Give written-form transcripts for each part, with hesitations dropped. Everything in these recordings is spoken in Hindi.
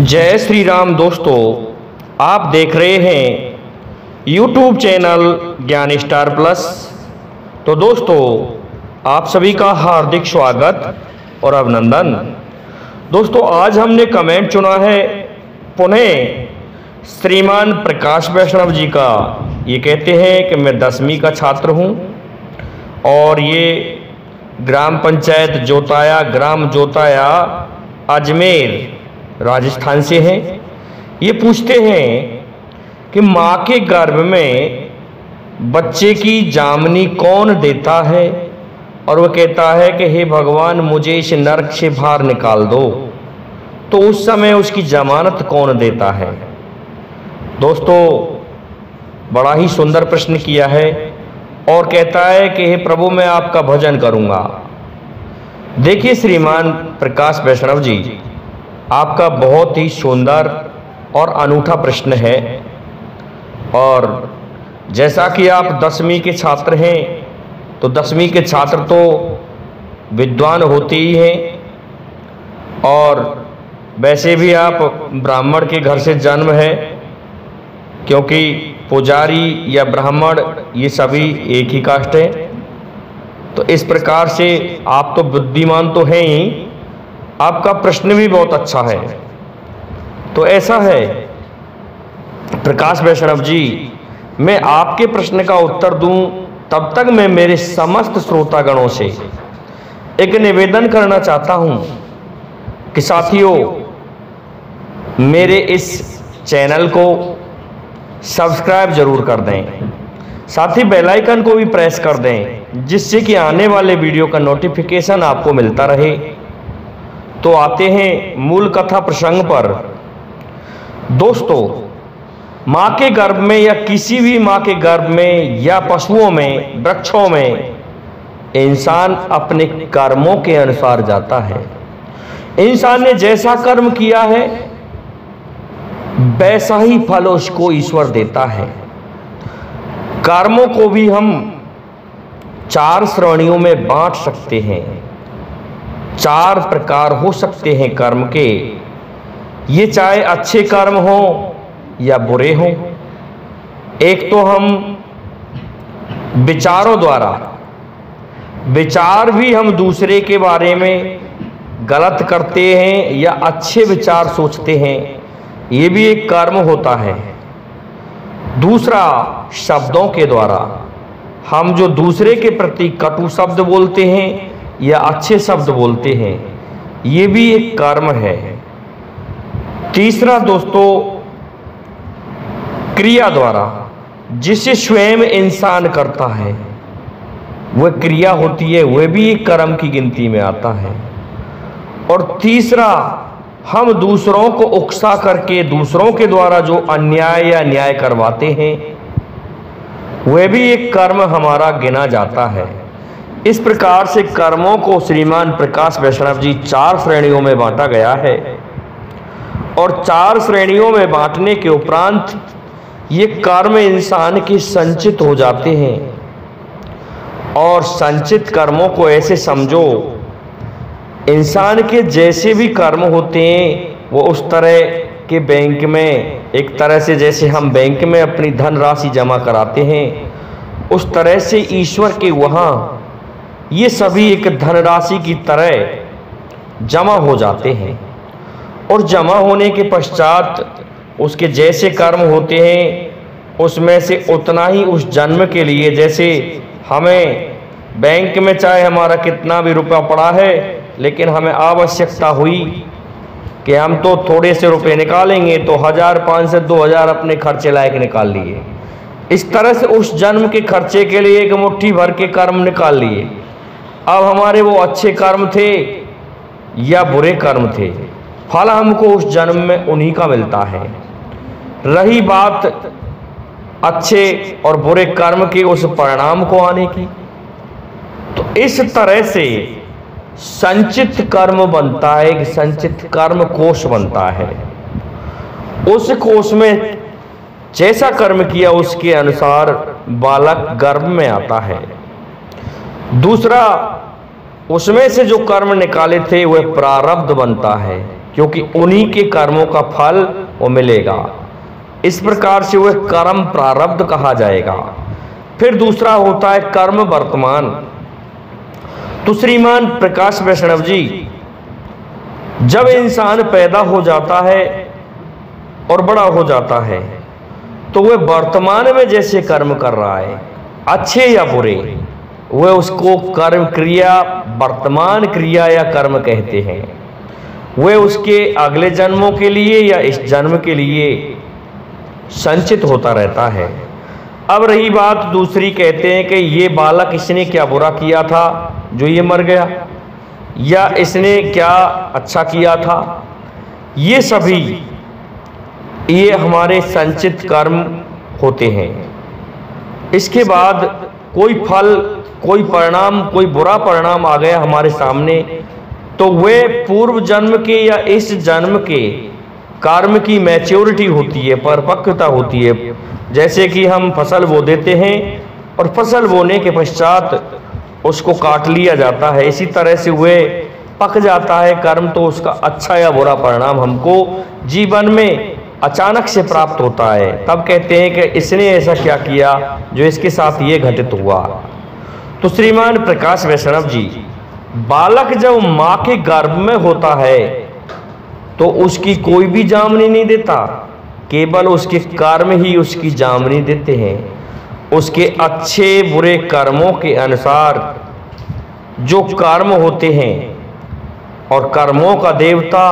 जय श्री राम दोस्तों, आप देख रहे हैं YouTube चैनल ज्ञान स्टार प्लस। तो दोस्तों, आप सभी का हार्दिक स्वागत और अभिनंदन। दोस्तों, आज हमने कमेंट चुना है पुनः श्रीमान प्रकाश वैष्णव जी का। ये कहते हैं कि मैं 10वीं का छात्र हूँ और ये ग्राम पंचायत जोताया, ग्राम जोताया, अजमेर, राजस्थान से हैं। ये पूछते हैं कि माँ के गर्भ में बच्चे की जामनी कौन देता है, और वह कहता है कि हे भगवान, मुझे इस नरक से बाहर निकाल दो। तो उस समय उसकी जमानत कौन देता है। दोस्तों, बड़ा ही सुंदर प्रश्न किया है और कहता है कि हे प्रभु, मैं आपका भजन करूँगा। देखिए श्रीमान प्रकाश वैष्णव जी, आपका बहुत ही सुंदर और अनूठा प्रश्न है। और जैसा कि आप 10वीं के छात्र हैं, तो 10वीं के छात्र तो विद्वान होते ही हैं, और वैसे भी आप ब्राह्मण के घर से जन्म है, क्योंकि पुजारी या ब्राह्मण ये सभी एक ही कास्ट है। तो इस प्रकार से आप तो बुद्धिमान तो हैं ही, आपका प्रश्न भी बहुत अच्छा है। तो ऐसा है प्रकाश वैष्णव जी, मैं आपके प्रश्न का उत्तर दूं तब तक मैं मेरे समस्त श्रोतागणों से एक निवेदन करना चाहता हूं कि साथियों, मेरे इस चैनल को सब्सक्राइब जरूर कर दें, साथ ही बेल आइकन को भी प्रेस कर दें, जिससे कि आने वाले वीडियो का नोटिफिकेशन आपको मिलता रहे। तो आते हैं मूल कथा प्रसंग पर। दोस्तों, माँ के गर्भ में या किसी भी माँ के गर्भ में या पशुओं में, वृक्षों में, इंसान अपने कर्मों के अनुसार जाता है। इंसान ने जैसा कर्म किया है वैसा ही फल उसको ईश्वर देता है। कर्मों को भी हम 4 श्रेणियों में बांट सकते हैं। 4 प्रकार हो सकते हैं कर्म के, ये चाहे अच्छे कर्म हो या बुरे हो। एक तो हम विचारों द्वारा, विचार भी हम दूसरे के बारे में गलत करते हैं या अच्छे विचार सोचते हैं, ये भी एक कर्म होता है। दूसरा, शब्दों के द्वारा हम जो दूसरे के प्रति कटु शब्द बोलते हैं या अच्छे शब्द बोलते हैं, ये भी एक कर्म है। तीसरा दोस्तों, क्रिया द्वारा, जिसे स्वयं इंसान करता है, वह क्रिया होती है, वह भी एक कर्म की गिनती में आता है। और तीसरा, हम दूसरों को उकसा करके दूसरों के द्वारा जो अन्याय या न्याय करवाते हैं, वह भी एक कर्म हमारा गिना जाता है। इस प्रकार से कर्मों को श्रीमान प्रकाश वैष्णव जी 4 श्रेणियों में बांटा गया है। और 4 श्रेणियों में बांटने के उपरांत ये कर्म इंसान के संचित हो जाते हैं। और संचित कर्मों को ऐसे समझो, इंसान के जैसे भी कर्म होते हैं वो उस तरह के बैंक में, एक तरह से जैसे हम बैंक में अपनी धनराशि जमा कराते हैं, उस तरह से ईश्वर के वहाँ ये सभी एक धनराशि की तरह जमा हो जाते हैं। और जमा होने के पश्चात उसके जैसे कर्म होते हैं उसमें से उतना ही उस जन्म के लिए, जैसे हमें बैंक में चाहे हमारा कितना भी रुपया पड़ा है, लेकिन हमें आवश्यकता हुई कि हम तो थोड़े से रुपए निकालेंगे, तो 1000, 500, 2000 अपने खर्चे लायक निकाल लिए। इस तरह से उस जन्म के खर्चे के लिए एक मुट्ठी भर के कर्म निकाल लिए। अब हमारे वो अच्छे कर्म थे या बुरे कर्म थे, फल हमको उस जन्म में उन्हीं का मिलता है। रही बात अच्छे और बुरे कर्म के उस परिणाम को आने की, तो इस तरह से संचित कर्म बनता है, एक संचित कर्म कोश बनता है। उस कोश में जैसा कर्म किया उसके अनुसार बालक गर्भ में आता है। दूसरा, उसमें से जो कर्म निकाले थे वह प्रारब्ध बनता है। क्योंकि उन्हीं के कर्मों का फल वो मिलेगा। इस प्रकार से वह कर्म प्रारब्ध कहा जाएगा। फिर दूसरा होता है कर्म वर्तमान। तो श्रीमान प्रकाश वैष्णव जी, जब इंसान पैदा हो जाता है और बड़ा हो जाता है तो वह वर्तमान में जैसे कर्म कर रहा है, अच्छे या बुरे, वह उसको कर्म क्रिया, वर्तमान क्रिया या कर्म कहते हैं। वह उसके अगले जन्मों के लिए या इस जन्म के लिए संचित होता रहता है। अब रही बात दूसरी, कहते हैं कि ये बालक इसने क्या बुरा किया था जो ये मर गया, या इसने क्या अच्छा किया था। ये सभी ये हमारे संचित कर्म होते हैं। इसके बाद कोई फल, कोई परिणाम, कोई बुरा परिणाम आ गया हमारे सामने, तो वे पूर्व जन्म के या इस जन्म के कर्म की मैच्योरिटी होती है, परिपक्वता होती है। जैसे कि हम फसल बो देते हैं और फसल बोने के पश्चात उसको काट लिया जाता है, इसी तरह से वे पक जाता है कर्म, तो उसका अच्छा या बुरा परिणाम हमको जीवन में अचानक से प्राप्त होता है। तब कहते हैं कि इसने ऐसा क्या किया जो इसके साथ ये घटित हुआ। तो श्रीमान प्रकाश वैष्णव जी, बालक जब माँ के गर्भ में होता है तो उसकी कोई भी जामनी नहीं देता, केवल उसके कर्म ही उसकी जामनी देते हैं। उसके अच्छे बुरे कर्मों के अनुसार जो कर्म होते हैं, और कर्मों का देवता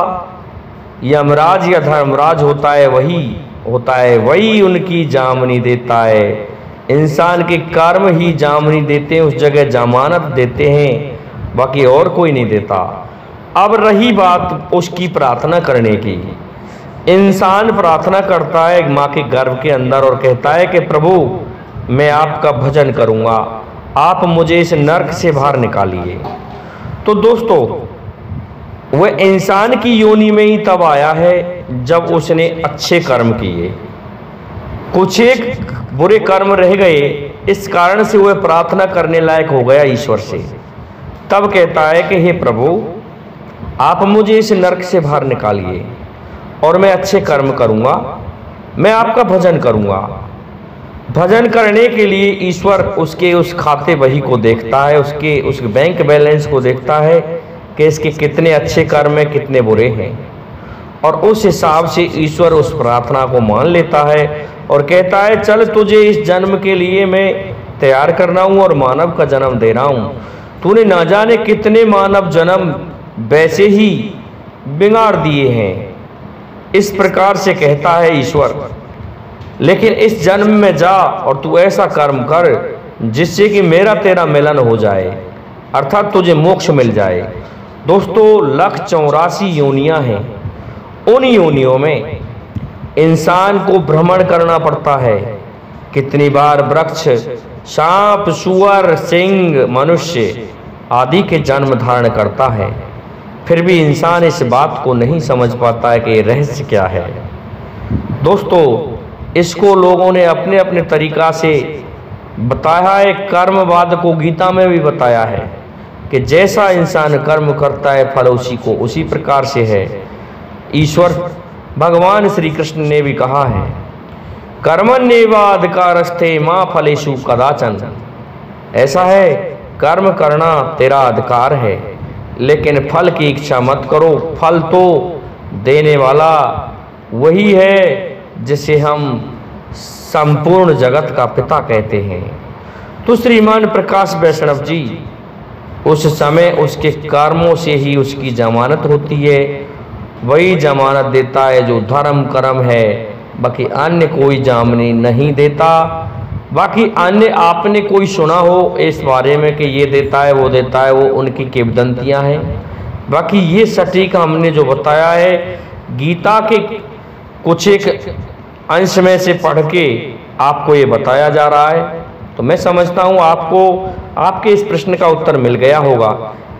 यमराज या धर्मराज होता है, वही उनकी जामनी देता है। इंसान के कर्म ही जामनी देते हैं, उस जगह जमानत देते हैं, बाकी और कोई नहीं देता। अब रही बात उसकी प्रार्थना करने की। इंसान प्रार्थना करता है माँ के गर्भ के अंदर और कहता है कि प्रभु मैं आपका भजन करूँगा, आप मुझे इस नरक से बाहर निकालिए। तो दोस्तों, वह इंसान की योनि में ही तब आया है जब उसने अच्छे कर्म किए, कुछ एक बुरे कर्म रह गए, इस कारण से वह प्रार्थना करने लायक हो गया ईश्वर से। तब कहता है कि हे प्रभु आप मुझे इस नरक से बाहर निकालिए और मैं अच्छे कर्म करूँगा, मैं आपका भजन करूँगा। भजन करने के लिए ईश्वर उसके उस खाते बही को देखता है, उसके उस बैंक बैलेंस को देखता है कि इसके कितने अच्छे कर्म हैं, कितने बुरे हैं, और उस हिसाब से ईश्वर उस प्रार्थना को मान लेता है और कहता है चल तुझे इस जन्म के लिए मैं तैयार कर रहा हूँ और मानव का जन्म दे रहा हूँ। तूने ना जाने कितने मानव जन्म वैसे ही बिगाड़ दिए हैं। इस प्रकार से कहता है ईश्वर, लेकिन इस जन्म में जा और तू ऐसा कर्म कर जिससे कि मेरा तेरा मिलन हो जाए, अर्थात तुझे मोक्ष मिल जाए। दोस्तों 184 योनियां हैं। उन योनियों में इंसान को भ्रमण करना पड़ता है। कितनी बार वृक्ष, सांप, सुअर, सिंह, मनुष्य आदि के जन्म धारण करता है, फिर भी इंसान इस बात को नहीं समझ पाता है कि रहस्य क्या है। दोस्तों इसको लोगों ने अपने अपने तरीका से बताया है। कर्मवाद को गीता में भी बताया है कि जैसा इंसान कर्म करता है फल उसी प्रकार से है। ईश्वर भगवान श्री कृष्ण ने भी कहा है, कर्मण्येवाधिकारस्ते मा फलेषु कदाचन। ऐसा है, कर्म करना तेरा अधिकार है, लेकिन फल की इच्छा मत करो। फल तो देने वाला वही है जिसे हम संपूर्ण जगत का पिता कहते हैं। तो श्रीमान प्रकाश वैष्णव जी, उस समय उसके कर्मों से ही उसकी जमानत होती है। वही जमानत देता है जो धर्म कर्म है, बाकी अन्य कोई जामनी नहीं देता। बाकी अन्य आपने कोई सुना हो इस बारे में कि ये देता है वो देता है, वो उनकी किंवदंतियां हैं। बाकी ये सटीक हमने जो बताया है गीता के कुछ एक अंश में से पढ़ के आपको ये बताया जा रहा है। तो मैं समझता हूँ आपको आपके इस प्रश्न का उत्तर मिल गया होगा।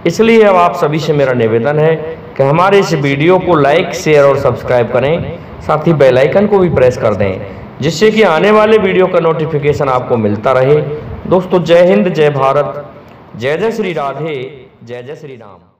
इसलिए अब आप सभी से मेरा निवेदन है कि हमारे इस वीडियो को लाइक, शेयर और सब्सक्राइब करें, साथ ही बेल आइकन को भी प्रेस कर दें, जिससे कि आने वाले वीडियो का नोटिफिकेशन आपको मिलता रहे। दोस्तों जय हिंद, जय भारत, जय जय श्री राधे, जय जय श्री राम।